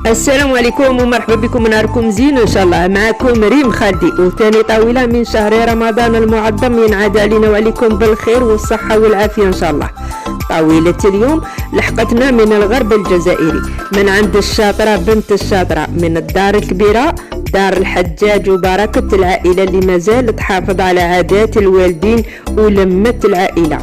السلام عليكم ومرحبا بكم، نهاركم زين ان شاء الله. معكم ريم خالدي وثاني طاوله من شهر رمضان المعظم، ينعاد علينا وعليكم بالخير والصحه والعافيه ان شاء الله. طاولة اليوم لحقتنا من الغرب الجزائري، من عند الشاطره بنت الشاطره، من الدار الكبيره دار الحجاج وبركه العائله اللي مازال تحافظ على عادات الوالدين ولمة العائله،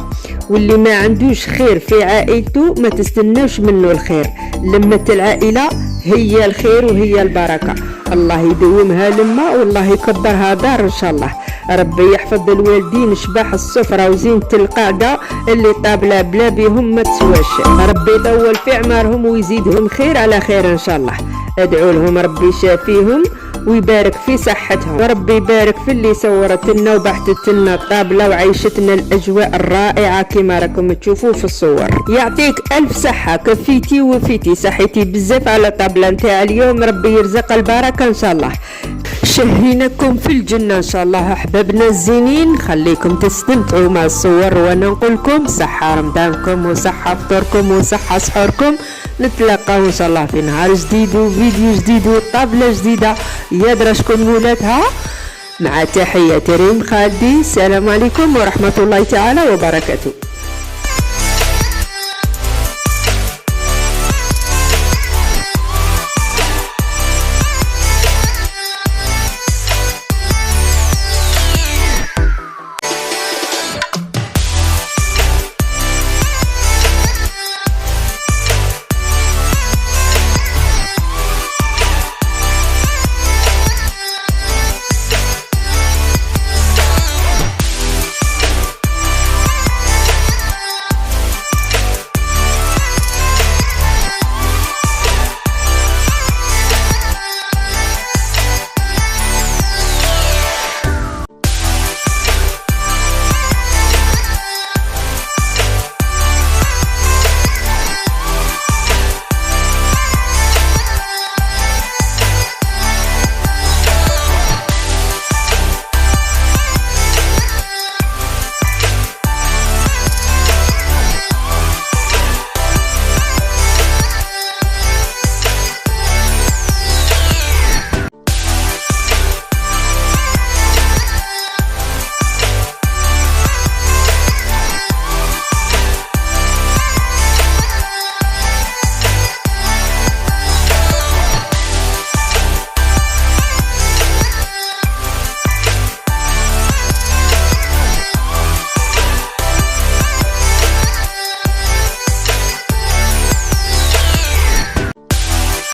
واللي ما عندوش خير في عائلته ما تستناوش منه الخير. لمة العائله هي الخير وهي البركة، الله يدومها لما والله يكبرها دار ان شاء الله. ربي يحفظ الوالدين شباح السفرة وزينة القعدة اللي طابلة بلا بيهم ما تسواش. ربي يطول في عمرهم ويزيدهم خير على خير ان شاء الله. ادعو لهم ربي يشافيهم ويبارك في صحتهم، وربي يبارك في اللي صورت لنا وبحثت لنا الطابله وعيشتنا الاجواء الرائعه كما راكم تشوفوا في الصور. يعطيك الف صحه، كفيتي وفيتي، صحيتي بزاف على الطابله نتاع اليوم. ربي يرزق البركه ان شاء الله. شهيناكم في الجنه ان شاء الله احبابنا الزينين. خليكم تستمتعوا مع الصور وانا نقول لكم صحه رمضانكم وصحه فطوركم وصحه سحوركم. نتلاقاو ان شاء الله في نهار جديد وفيديو جديد وطابله جديده يدرى شكون مولاتها. مع تحية ريم خالدي، السلام عليكم ورحمة الله تعالى وبركاته.